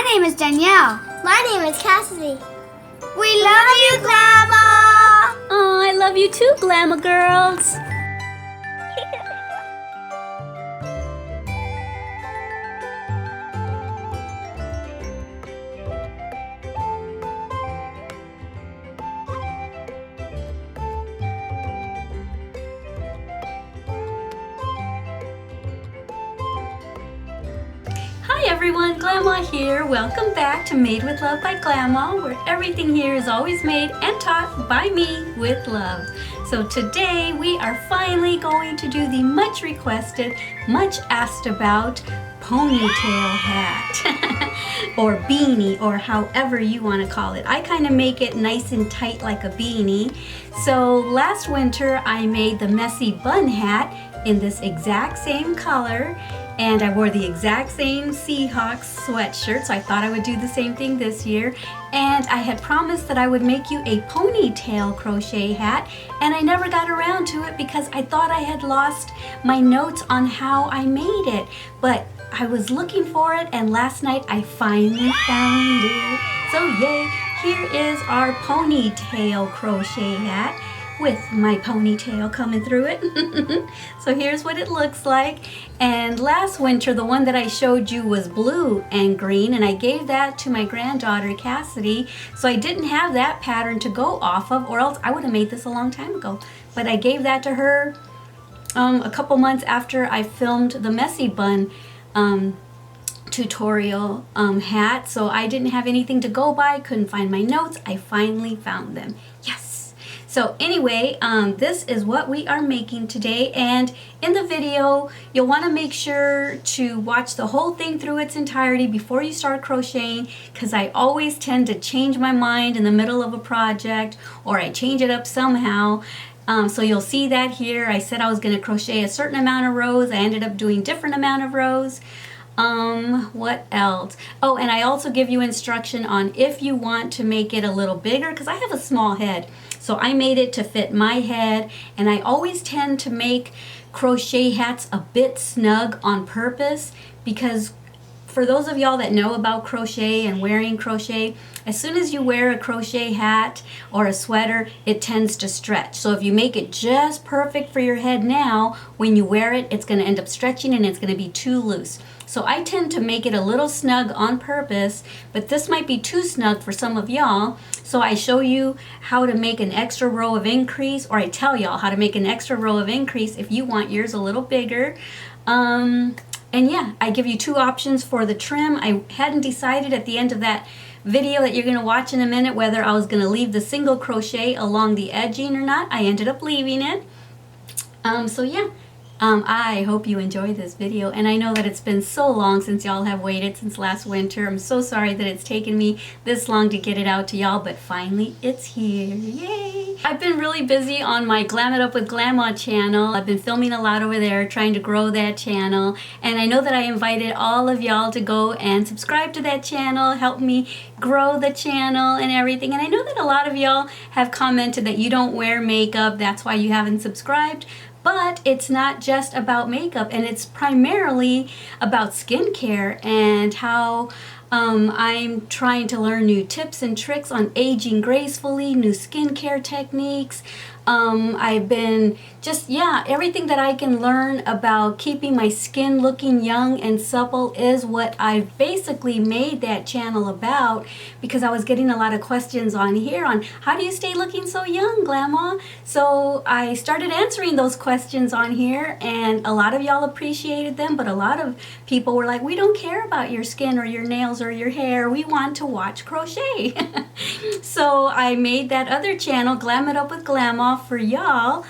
My name is Danielle. My name is Cassidy. We love you, Glama! Oh, I love you too, Glama girls. Hi everyone, Glama here. Welcome back to Made with Love by Glama, where everything here is always made and taught by me with love. So today we are finally going to do the much requested, much asked about ponytail hat or beanie, or however you want to call it. I kind of make it nice and tight like a beanie. So last winter I made the messy bun hat in this exact same color, and I wore the exact same Seahawks sweatshirt, so I thought I would do the same thing this year. And I had promised that I would make you a ponytail crochet hat, and I never got around to it because I thought I had lost my notes on how I made it. But I was looking for it, and last night I finally found it. So yay, here is our ponytail crochet hat with my ponytail coming through it. So here's what it looks like. And last winter, the one that I showed you was blue and green, and I gave that to my granddaughter Cassidy. So I didn't have that pattern to go off of, or else I would have made this a long time ago. But I gave that to her a couple months after I filmed the messy bun tutorial hat. So I didn't have anything to go by, couldn't find my notes. I finally found them. Yes. So anyway, this is what we are making today, and in the video you'll want to make sure to watch the whole thing through its entirety before you start crocheting, because I always tend to change my mind in the middle of a project, or I change it up somehow. So you'll see that here. I said I was going to crochet a certain amount of rows. I ended up doing different amount of rows. What else? Oh, and I also give you instruction on if you want to make it a little bigger, because I have a small head. So I made it to fit my head, and I always tend to make crochet hats a bit snug on purpose, because for those of y'all that know about crochet and wearing crochet, as soon as you wear a crochet hat or a sweater, it tends to stretch. So if you make it just perfect for your head now, when you wear it, it's going to end up stretching and it's going to be too loose. So I tend to make it a little snug on purpose, but this might be too snug for some of y'all. So I show you how to make an extra row of increase, or I tell y'all how to make an extra row of increase if you want yours a little bigger. And yeah, I give you two options for the trim. I hadn't decided at the end of that video that you're going to watch in a minute whether I was going to leave the single crochet along the edging or not. I ended up leaving it. So yeah. I hope you enjoy this video, and I know that it's been so long since y'all have waited since last winter. I'm so sorry that it's taken me this long to get it out to y'all, but finally it's here. Yay! I've been really busy on my Glam It Up with Glama channel. I've been filming a lot over there, trying to grow that channel, and I know that I invited all of y'all to go and subscribe to that channel, help me grow the channel and everything. And I know that a lot of y'all have commented that you don't wear makeup, that's why you haven't subscribed. But it's not just about makeup, and it's primarily about skincare and how I'm trying to learn new tips and tricks on aging gracefully, new skincare techniques. I've been just, yeah, everything that I can learn about keeping my skin looking young and supple is what I've basically made that channel about, because I was getting a lot of questions on here on how do you stay looking so young, Glama? So I started answering those questions on here, and a lot of y'all appreciated them, but a lot of people were like, we don't care about your skin or your nails or your hair, we want to watch crochet. So I made that other channel, Glam It Up with Glama, for y'all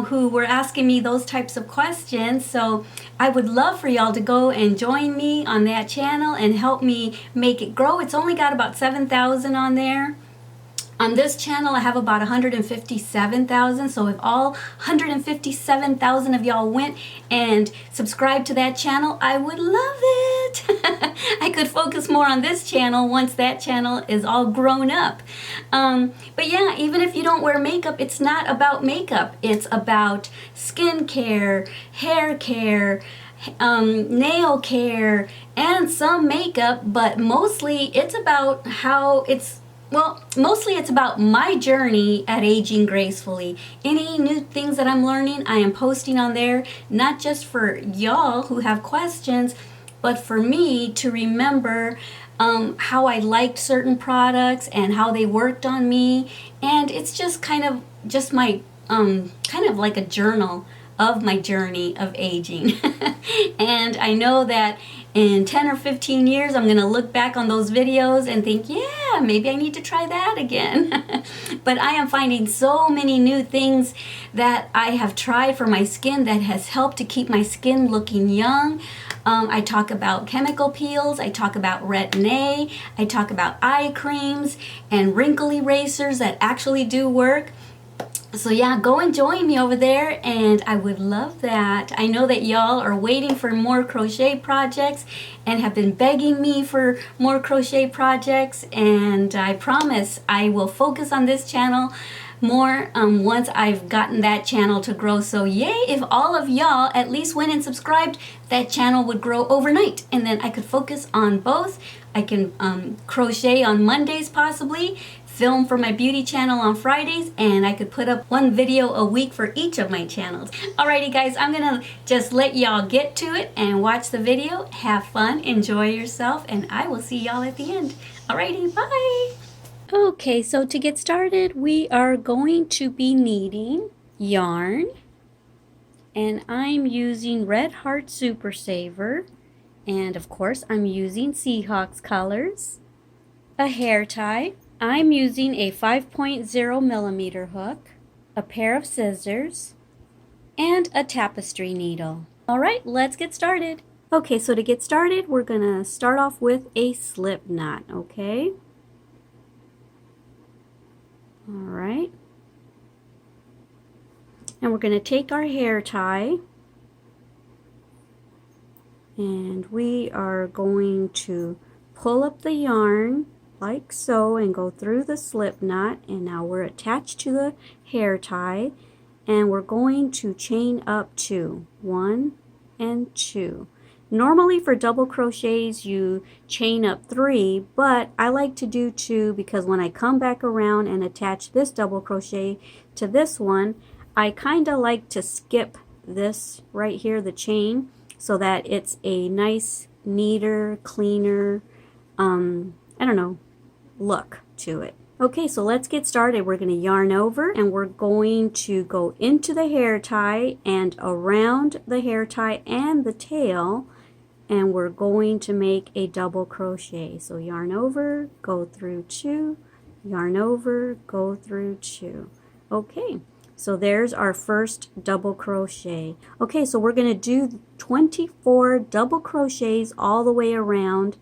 who were asking me those types of questions. So I would love for y'all to go and join me on that channel and help me make it grow. It's only got about 7,000 on there. On this channel I have about 157,000, so if all 157,000 of y'all went and subscribed to that channel, I would love it. I could focus more on this channel once that channel is all grown up. But yeah, even if you don't wear makeup, it's not about makeup. It's about skin care, hair care, nail care, and some makeup, but mostly it's about mostly it's about my journey at aging gracefully. Any new things that I'm learning, I am posting on there, not just for y'all who have questions, but for me to remember how I liked certain products and how they worked on me. And it's just kind of just my, kind of like a journal of my journey of aging. And I know that in 10 or 15 years, I'm going to look back on those videos and think, yeah, maybe I need to try that again. But I am finding so many new things that I have tried for my skin that has helped to keep my skin looking young. I talk about chemical peels, I talk about Retin-A, I talk about eye creams and wrinkle erasers that actually do work. So yeah, go and join me over there, and I would love that. I know that y'all are waiting for more crochet projects and have been begging me for more crochet projects, and I promise I will focus on this channel more once I've gotten that channel to grow. So yay, if all of y'all at least went and subscribed, that channel would grow overnight, and then I could focus on both. I can crochet on Mondays possibly, film for my beauty channel on Fridays, and I could put up one video a week for each of my channels. Alrighty guys, I'm gonna just let y'all get to it and watch the video. Have fun, enjoy yourself, and I will see y'all at the end. Alrighty, bye! Okay, so to get started, we are going to be needing yarn, and I'm using Red Heart Super Saver, and of course I'm using Seahawks colors, a hair tie. I'm using a 5.0 millimeter hook, a pair of scissors, and a tapestry needle. All right, let's get started. Okay, so to get started, we're gonna start off with a slip knot, okay? All right. And we're gonna take our hair tie, and we are going to pull up the yarn like so and go through the slip knot, and now we're attached to the hair tie, and we're going to chain up 2, 1 and 2. Normally for double crochets you chain up 3, but I like to do 2 because when I come back around and attach this double crochet to this one, I kind of like to skip this right here, the chain, so that it's a nice, neater, cleaner, I don't know, look to it. Okay, so let's get started. We're going to yarn over, and we're going to go into the hair tie and around the hair tie and the tail, and we're going to make a double crochet. So yarn over, go through 2, yarn over, go through 2. Okay, so there's our first double crochet. Okay, so we're going to do 24 double crochets all the way around.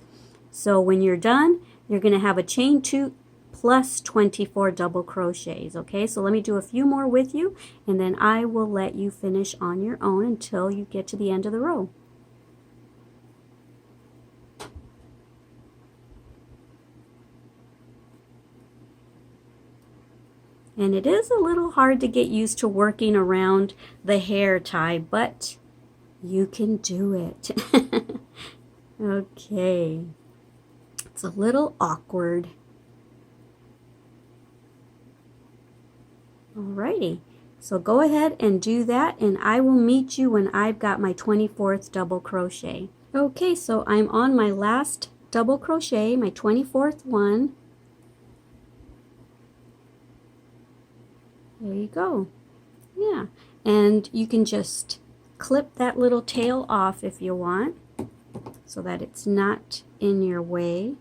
So when you're done, you're going to have a chain 2 plus 24 double crochets. Okay, so let me do a few more with you, and then I will let you finish on your own until you get to the end of the row. And it is a little hard to get used to working around the hair tie, but you can do it. Okay. It's a little awkward. Alrighty, so go ahead and do that, and I will meet you when I've got my 24th double crochet. Okay, so I'm on my last double crochet, my 24th one. There you go. Yeah, and you can just clip that little tail off if you want, so that it's not in your way,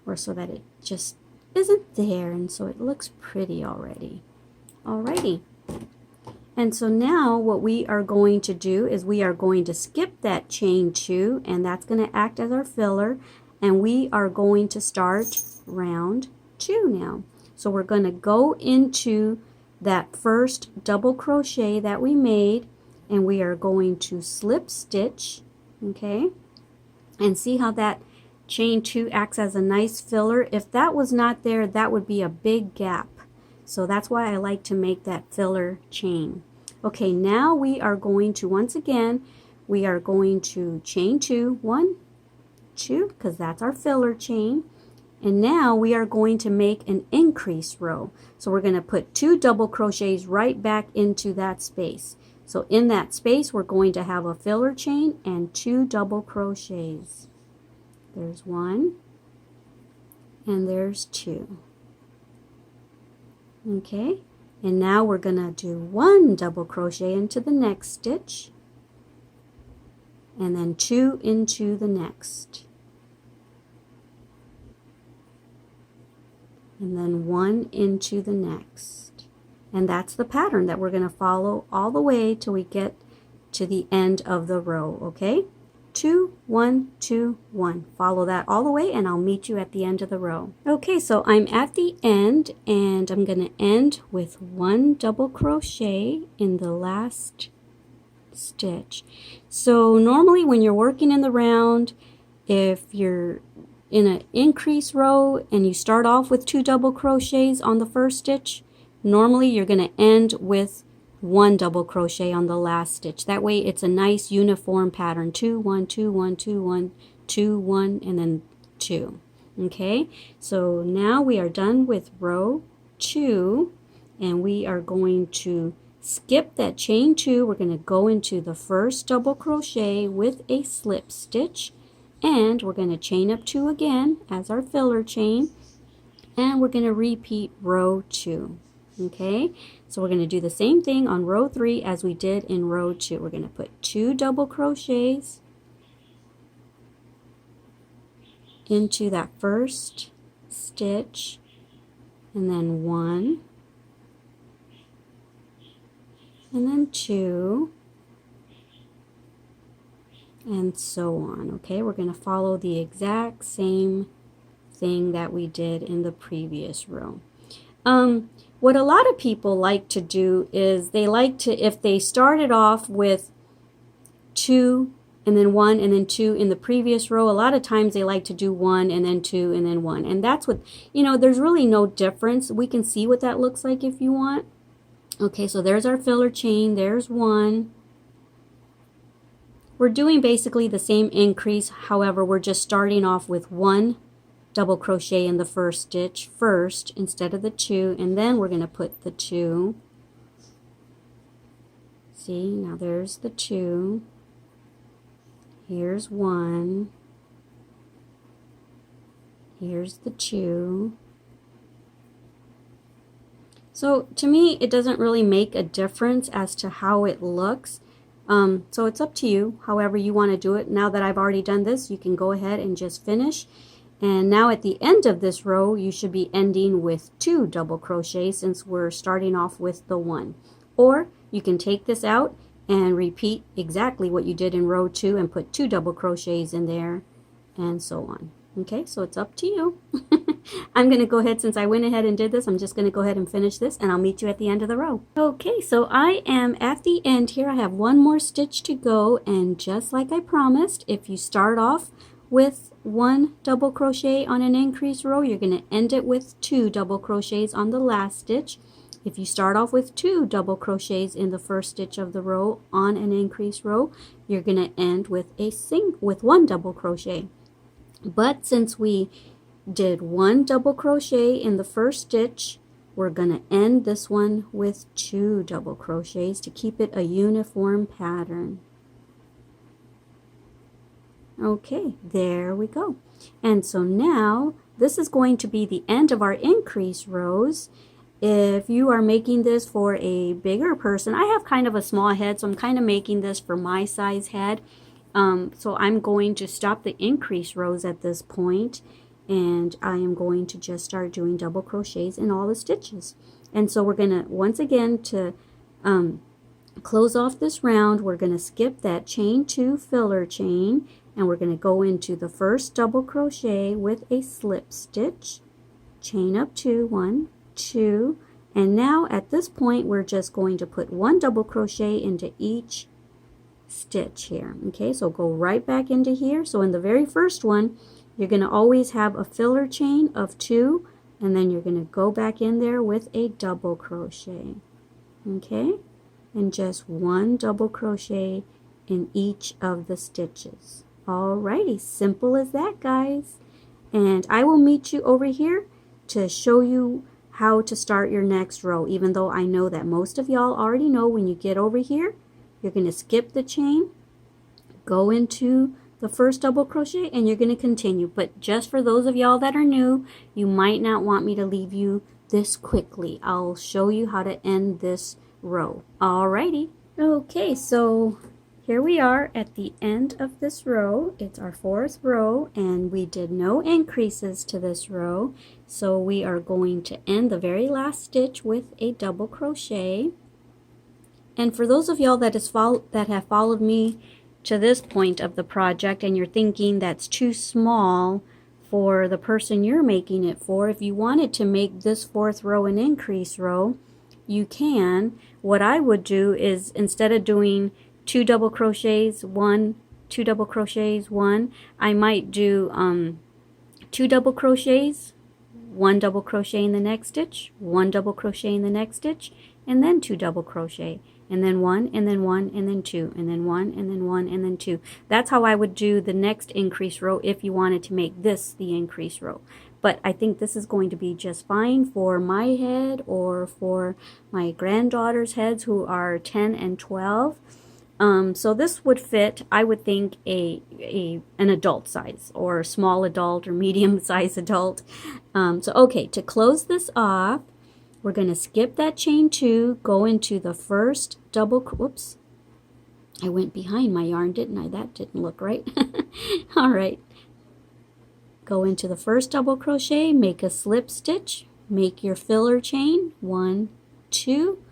or so that it just isn't there, and so it looks pretty already. Alrighty, and so now what we are going to do is we are going to skip that chain 2, and that's going to act as our filler, and we are going to start round 2 now. So we're going to go into that first double crochet that we made, and we are going to slip stitch, okay, and see how that chain 2 acts as a nice filler. If that was not there, that would be a big gap. So that's why I like to make that filler chain. Okay, now we are going to once again we are going to chain 2, 1, 2, because that's our filler chain. And now we are going to make an increase row. So we're going to put 2 double crochets right back into that space. So in that space, we're going to have a filler chain and 2 double crochets. There's 1 and there's 2. Okay, and now we're going to do 1 double crochet into the next stitch and then 2 into the next. And then 1 into the next. And that's the pattern that we're going to follow all the way till we get to the end of the row, okay? 2, 1, 2, 1. Follow that all the way and I'll meet you at the end of the row. Okay, so I'm at the end and I'm going to end with 1 double crochet in the last stitch. So normally when you're working in the round, if you're in an increase row and you start off with 2 double crochets on the first stitch, normally you're going to end with 1 double crochet on the last stitch. That way it's a nice uniform pattern. 2, 1, 2, 1, 2, 1, 2, 1, and then 2. Okay, so now we are done with row 2 and we are going to skip that chain 2. We're going to go into the first double crochet with a slip stitch. And we're going to chain up 2 again as our filler chain, and we're going to repeat row 2. Okay, so we're going to do the same thing on row 3 as we did in row 2. We're going to put 2 double crochets into that first stitch, and then 1, and then 2, and so on. Okay, we're going to follow the exact same thing that we did in the previous row. What a lot of people like to do is they like to, if they started off with 2 and then 1 and then 2 in the previous row, a lot of times they like to do 1 and then 2 and then 1. And that's what, you know, there's really no difference. We can see what that looks like if you want. Okay, so there's our filler chain. There's 1. We're doing basically the same increase, however, we're just starting off with 1 double crochet in the first stitch first instead of the 2, and then we're going to put the 2. See, now there's the 2. Here's 1. Here's the 2. So to me, it doesn't really make a difference as to how it looks. So it's up to you, however you want to do it. Now that I've already done this, you can go ahead and just finish. And now at the end of this row, you should be ending with 2 double crochets since we're starting off with the 1. Or you can take this out and repeat exactly what you did in row 2 and put 2 double crochets in there and so on. Okay, so it's up to you. I'm going to go ahead, since I went ahead and did this, I'm just going to go ahead and finish this and I'll meet you at the end of the row. Okay, so I am at the end here. I have one more stitch to go, and just like I promised, if you start off with 1 double crochet on an increase row, you're going to end it with 2 double crochets on the last stitch. If you start off with 2 double crochets in the first stitch of the row on an increase row, you're going to end with 1 double crochet. But since we did 1 double crochet in the first stitch, we're going to end this one with 2 double crochets to keep it a uniform pattern. Okay, there we go. And so now this is going to be the end of our increase rows. If you are making this for a bigger person, I have kind of a small head, so I'm kind of making this for my size head. So I'm going to stop the increase rows at this point, and I am going to just start doing double crochets in all the stitches. And so we're going to, once again, to close off this round, we're going to skip that chain 2 filler chain, and we're going to go into the first double crochet with a slip stitch, chain up 2, 1, 2, and now at this point we're just going to put 1 double crochet into each stitch here. Okay, so go right back into here. So in the very first one, you're going to always have a filler chain of 2, and then you're going to go back in there with a double crochet. Okay, and just 1 double crochet in each of the stitches. Alrighty, simple as that, guys. And I will meet you over here to show you how to start your next row, even though I know that most of y'all already know when you get over here, you're going to skip the chain, go into the first double crochet, and you're going to continue. But just for those of y'all that are new, you might not want me to leave you this quickly. I'll show you how to end this row. Alrighty. Okay, so here we are at the end of this row. It's our 4th row, and we did no increases to this row. So we are going to end the very last stitch with a double crochet. And for those of y'all that have followed me to this point of the project and you're thinking that's too small for the person you're making it for, if you wanted to make this 4th row an increase row, you can. What I would do is, instead of doing 2 double crochets, 1, 2 double crochets, 1, I might do 2 double crochets, 1 double crochet in the next stitch, 1 double crochet in the next stitch, and then 2 double crochet, and then 1, and then 1, and then 2, and then 1, and then 1, and then 2. That's how I would do the next increase row if you wanted to make this the increase row. But I think this is going to be just fine for my head or for my granddaughter's heads who are 10 and 12. So this would fit, I would think, an adult size, or small adult, or medium size adult. So okay, to close this off, we're going to skip that chain 2, go into the first double, whoops, I went behind my yarn, didn't I? That didn't look right. All right, go into the first double crochet, make a slip stitch, make your filler chain, 1, 2,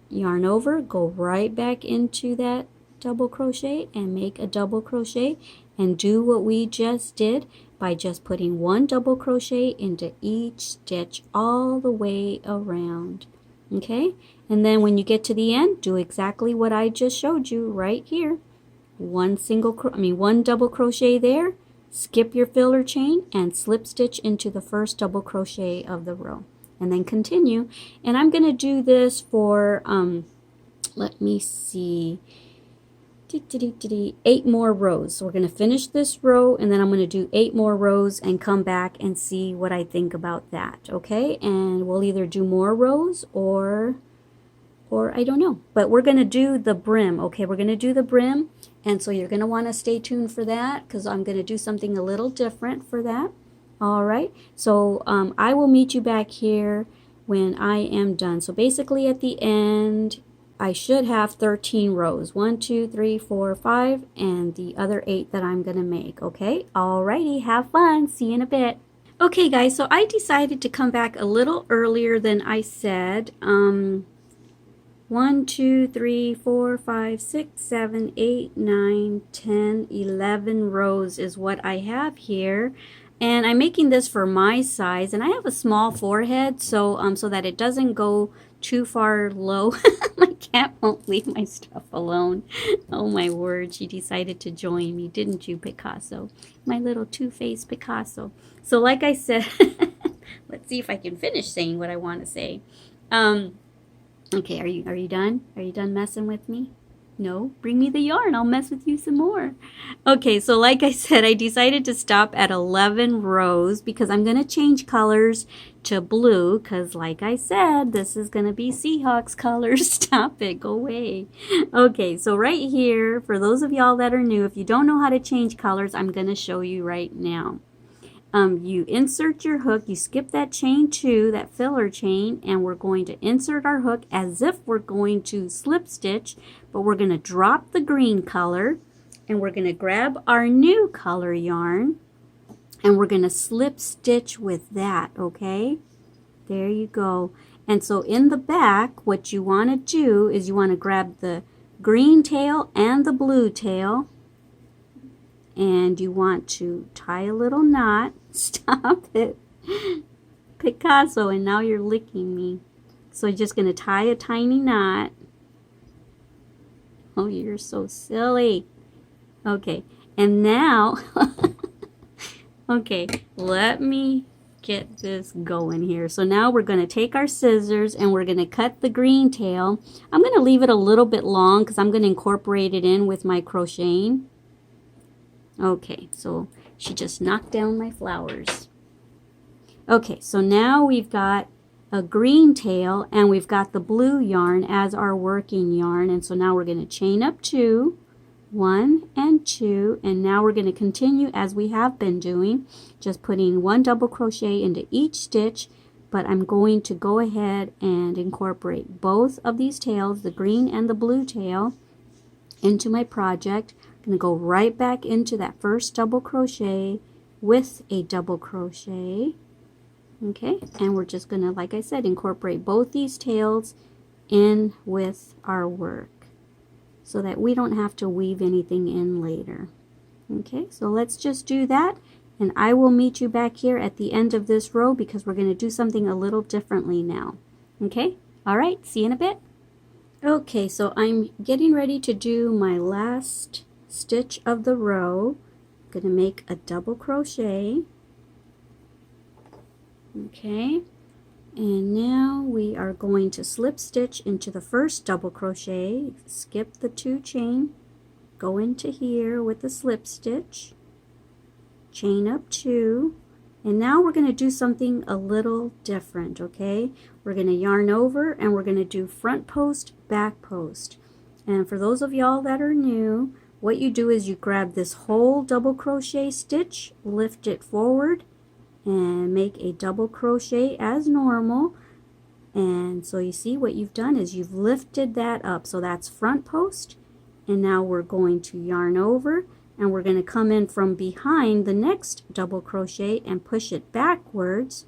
yarn over, go right back into that double crochet and make a double crochet, and do what we just did by just putting 1 double crochet into each stitch all the way around. Okay, and then when you get to the end, do exactly what I just showed you right here. 1 double crochet there, skip your filler chain and slip stitch into the first double crochet of the row, and then continue. And I'm going to do this for let me see, 8 more rows. So we're going to finish this row, and then I'm going to do 8 more rows and come back and see what I think about that. Okay, and we'll either do more rows or I don't know, but we're going to do the brim. Okay, we're going to do the brim, and so you're going to want to stay tuned for that, because I'm going to do something a little different for that. All right, so I will meet you back here when I am done. So basically at the end, I should have 13 rows. 1, 2, 3, 4, 5, and the other 8 that I'm going to make. Okay, alrighty, have fun. See you in a bit. Okay, guys, so I decided to come back a little earlier than I said. 1, 2, 3, 4, 5, 6, 7, 8, 9, 10, 11 rows is what I have here. And I'm making this for my size, and I have a small forehead, so so that it doesn't go too far low. My cat won't leave my stuff alone. Oh my word, she decided to join me, didn't you, Picasso? My little two-faced Picasso. So like I said, let's see if I can finish saying what I want to say. Okay, are you done? Are you done messing with me? No? Bring me the yarn. I'll mess with you some more. Okay, so like I said, I decided to stop at 11 rows because I'm going to change colors to blue, because like I said, this is going to be Seahawks colors. Stop it. Go away. Okay, so right here, for those of y'all that are new, if you don't know how to change colors, I'm going to show you right now. You insert your hook, you skip that chain 2, that filler chain, and we're going to insert our hook as if we're going to slip stitch, but we're going to drop the green color, and we're going to grab our new color yarn, and we're going to slip stitch with that, okay? There you go. And so in the back, what you want to do is you want to grab the green tail and the blue tail, and you want to tie a little knot. Stop it, Picasso, and now you're licking me. So you're just going to tie a tiny knot. Oh, you're so silly. Okay, and now, okay, let me get this going here. So now we're going to take our scissors and we're going to cut the green tail. I'm going to leave it a little bit long because I'm going to incorporate it in with my crocheting. Okay, so she just knocked down my flowers. Okay, so now we've got a green tail and we've got the blue yarn as our working yarn. And so now we're going to chain up 2, 1 and 2, and now we're going to continue as we have been doing, just putting 1 double crochet into each stitch. But I'm going to go ahead and incorporate both of these tails, the green and the blue tail, into my project. I'm going to go right back into that first double crochet with a double crochet. Okay, and we're just going to, like I said, incorporate both these tails in with our work so that we don't have to weave anything in later. Okay, so let's just do that, and I will meet you back here at the end of this row because we're going to do something a little differently now. Okay, all right, see you in a bit. Okay, so I'm getting ready to do my last stitch of the row. I'm going to make a double crochet. Okay, and now we are going to slip stitch into the first double crochet, skip the 2 chain, go into here with the slip stitch, chain up 2, and now we're going to do something a little different. Okay, we're going to yarn over and we're going to do front post, back post. And for those of y'all that are new, what you do is you grab this whole double crochet stitch, lift it forward, and make a double crochet as normal. And so you see what you've done is you've lifted that up. So that's front post, and now we're going to yarn over and we're going to come in from behind the next double crochet and push it backwards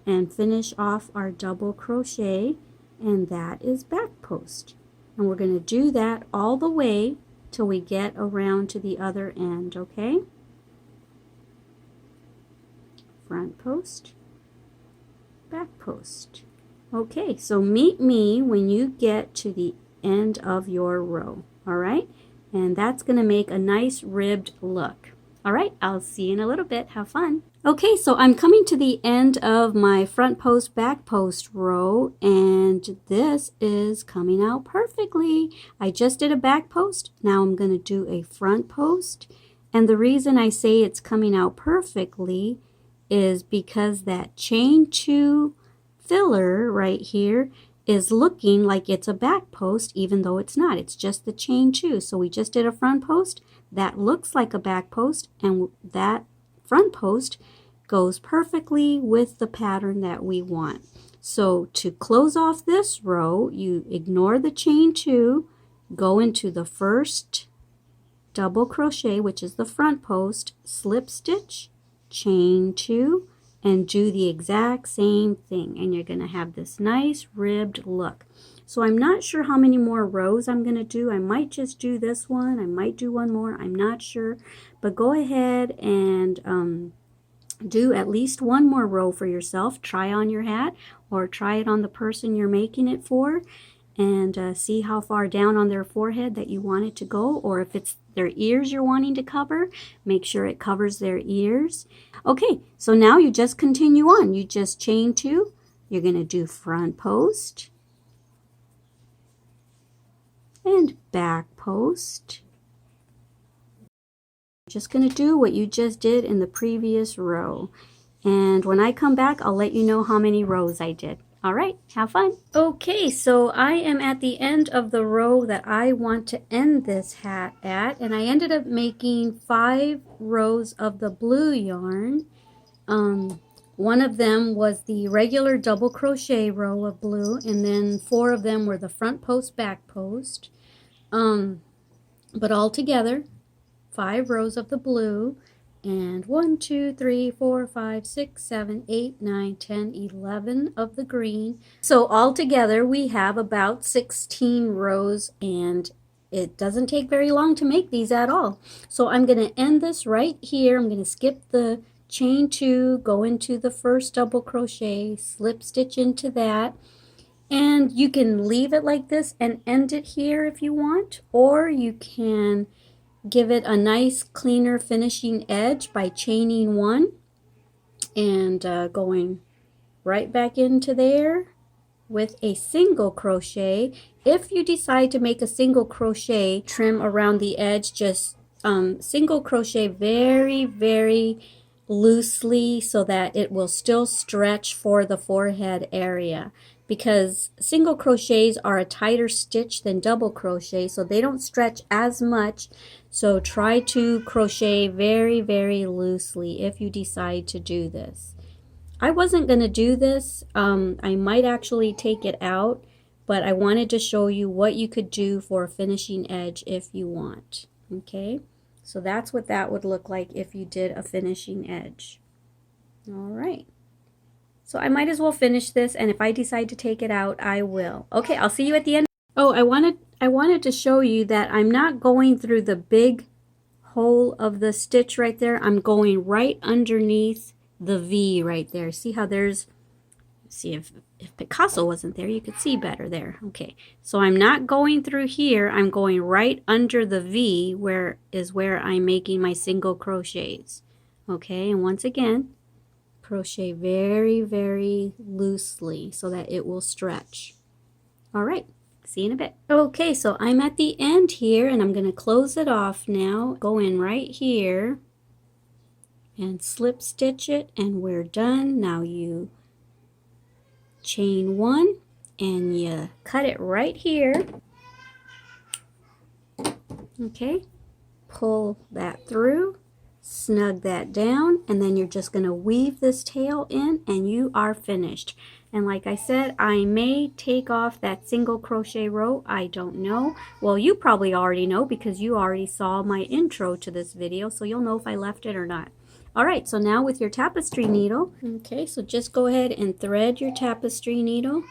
and finish off our double crochet, and that is back post. And we're going to do that all the way till we get around to the other end. Okay, front post, back post. Okay, so meet me when you get to the end of your row. All right, and that's going to make a nice ribbed look. All right, I'll see you in a little bit. Have fun. Okay, so I'm coming to the end of my front post, back post row, and this is coming out perfectly. I just did a back post. Now I'm going to do a front post, and the reason I say it's coming out perfectly is because that chain 2 filler right here is looking like it's a back post, even though it's not. It's just the chain 2. So we just did a front post that looks like a back post, and that front post goes perfectly with the pattern that we want. So to close off this row, you ignore the chain 2, go into the first double crochet, which is the front post, slip stitch, chain 2, and do the exact same thing, and you're going to have this nice ribbed look. So I'm not sure how many more rows I'm going to do. I might just do this one. I might do one more. I'm not sure. But go ahead and do at least one more row for yourself. Try on your hat or try it on the person you're making it for, and see how far down on their forehead that you want it to go, or if it's their ears you're wanting to cover, make sure it covers their ears. Okay, so now you just continue on. You just chain 2. You're going to do front post and back post. Just going to do what you just did in the previous row. And when I come back, I'll let you know how many rows I did. All right, have fun. Okay, so I am at the end of the row that I want to end this hat at, and I ended up making 5 rows of the blue yarn. One of them was the regular double crochet row of blue, and then 4 of them were the front post, back post. But all together, 5 rows of the blue, and 1, 2, 3, 4, 5, 6, 7, 8, 9, 10, 11 of the green. So all together we have about 16 rows, and it doesn't take very long to make these at all. So I'm going to end this right here. I'm going to skip the chain 2, go into the first double crochet, slip stitch into that. And you can leave it like this and end it here if you want, or you can give it a nice cleaner finishing edge by chaining 1 and going right back into there with a single crochet. If you decide to make a single crochet trim around the edge, just single crochet very, very loosely so that it will still stretch for the forehead area, because single crochets are a tighter stitch than double crochet, so they don't stretch as much. So try to crochet very, very loosely if you decide to do this. I wasn't going to do this. I might actually take it out, but I wanted to show you what you could do for a finishing edge if you want. Okay, so that's what that would look like if you did a finishing edge. All right. So I might as well finish this, and if I decide to take it out, I will. Okay, I'll see you at the end. Oh, I wanted to show you that I'm not going through the big hole of the stitch right there. I'm going right underneath the V right there. See how there's, see if Picasso wasn't there, you could see better there. Okay, so I'm not going through here. I'm going right under the V, where I'm making my single crochets. Okay, and once again, crochet very, very loosely so that it will stretch. All right, see you in a bit. Okay, so I'm at the end here, and I'm going to close it off now. Go in right here and slip stitch it, and we're done. Now you chain one and you cut it right here. Okay, pull that through, snug that down, and then you're just going to weave this tail in and you are finished. And like I said, I may take off that single crochet row. I don't know. Well, you probably already know because you already saw my intro to this video, so you'll know if I left it or not. All right, so now with your tapestry needle, okay, so just go ahead and thread your tapestry needle.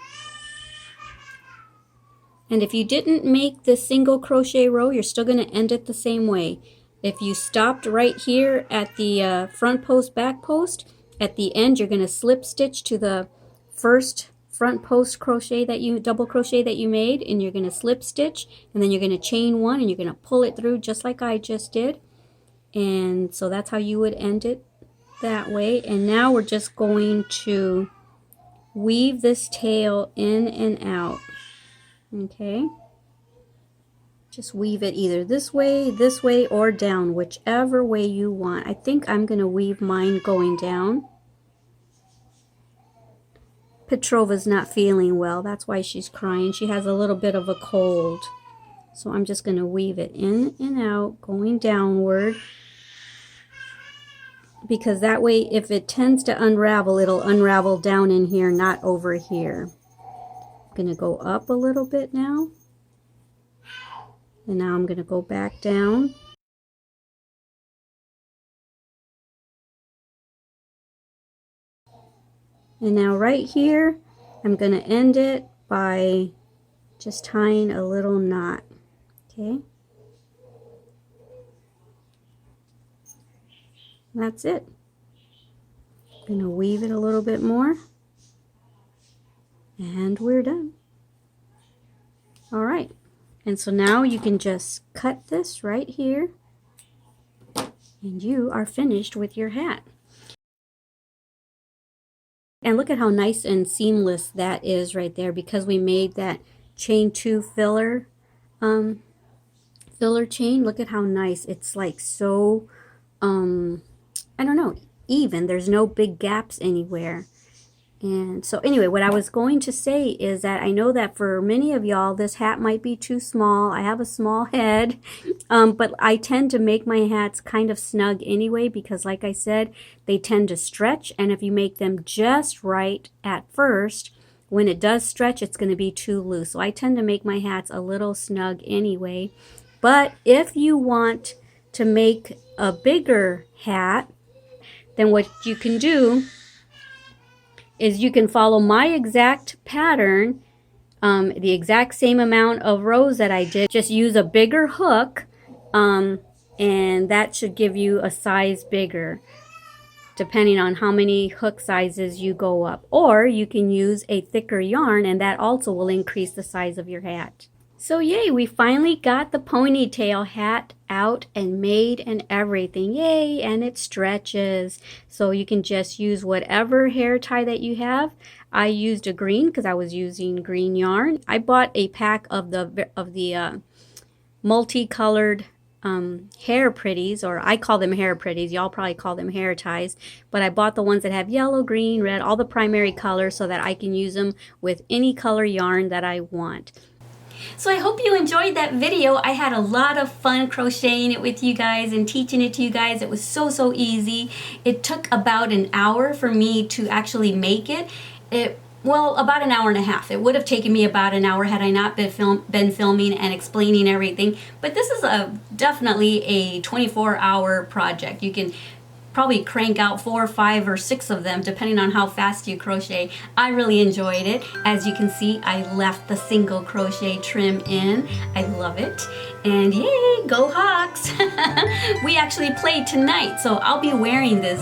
And if you didn't make the single crochet row, you're still going to end it the same way. If you stopped right here at the front post, back post, at the end you're going to slip stitch to the first front post crochet that you, double crochet that you made, and you're going to slip stitch, and then you're going to chain one and you're going to pull it through just like I just did. And so that's how you would end it that way. And now we're just going to weave this tail in and out. Okay, just weave it either this way, or down, whichever way you want. I think I'm going to weave mine going down. Petrova's not feeling well. That's why she's crying. She has a little bit of a cold. So I'm just going to weave it in and out, going downward. Because that way, if it tends to unravel, it'll unravel down in here, not over here. I'm going to go up a little bit now. And now I'm going to go back down. And now right here, I'm going to end it by just tying a little knot. Okay. That's it. I'm going to weave it a little bit more. And we're done. All right. And so now you can just cut this right here. And you are finished with your hat. And look at how nice and seamless that is right there, because we made that chain 2 filler chain. Look at how nice. It's like so, I don't know, even. There's no big gaps anywhere. And so anyway, what I was going to say is that I know that for many of y'all, this hat might be too small. I have a small head, but I tend to make my hats kind of snug anyway, because like I said, they tend to stretch. And if you make them just right at first, when it does stretch, it's going to be too loose. So I tend to make my hats a little snug anyway. But if you want to make a bigger hat, then what you can do is you can follow my exact pattern, the exact same amount of rows that I did, just use a bigger hook, and that should give you a size bigger, depending on how many hook sizes you go up. Or you can use a thicker yarn, and that also will increase the size of your hat. So yay, we finally got the ponytail hat out and made and everything. Yay, and it stretches. So you can just use whatever hair tie that you have. I used a green because I was using green yarn. I bought a pack of the multicolored hair pretties, or I call them hair pretties. Y'all probably call them hair ties. But I bought the ones that have yellow, green, red, all the primary colors so that I can use them with any color yarn that I want. So I hope you enjoyed that video. I had a lot of fun crocheting it with you guys and teaching it to you guys. It was so easy. It took about an hour for me to actually make it. Well, about an hour and a half. It would have taken me about an hour had I not been filming and explaining everything. But this is definitely a 24-hour project. You can probably crank out 4, 5, or 6 of them depending on how fast you crochet. I really enjoyed it. As you can see, I left the single crochet trim in. I love it. And yay, go Hawks! We actually played tonight, so I'll be wearing this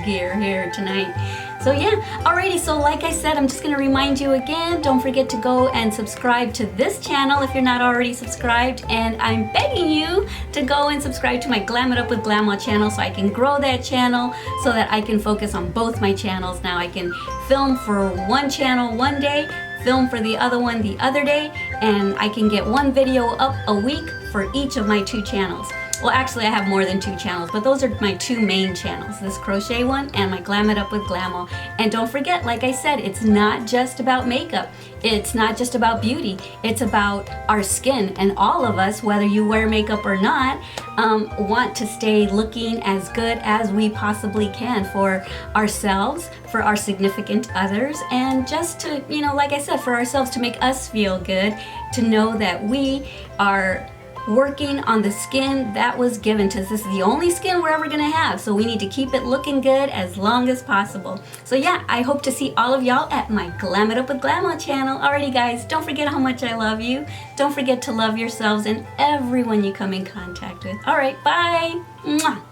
gear here tonight. So yeah, alrighty, so like I said, I'm just going to remind you again, don't forget to go and subscribe to this channel if you're not already subscribed, and I'm begging you to go and subscribe to my Glam It Up with Glama channel so I can grow that channel, so that I can focus on both my channels. Now I can film for one channel one day, film for the other one the other day, and I can get one video up a week for each of my 2 channels. Well, actually, I have more than 2 channels, but those are my 2 main channels, this crochet one and my Glam It Up with Glama. And don't forget, like I said, it's not just about makeup. It's not just about beauty. It's about our skin, and all of us, whether you wear makeup or not, want to stay looking as good as we possibly can for ourselves, for our significant others, and just to, you know, like I said, for ourselves, to make us feel good, to know that we are working on the skin that was given to us. This is the only skin we're ever going to have, so we need to keep it looking good as long as possible. So yeah, I hope to see all of y'all at my Glam It Up with Glama channel. Alrighty guys, don't forget how much I love you. Don't forget to love yourselves and everyone you come in contact with. Alright, bye! Mwah.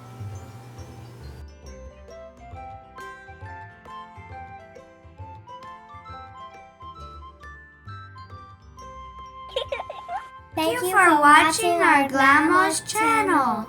Thank you for watching our Glama's channel.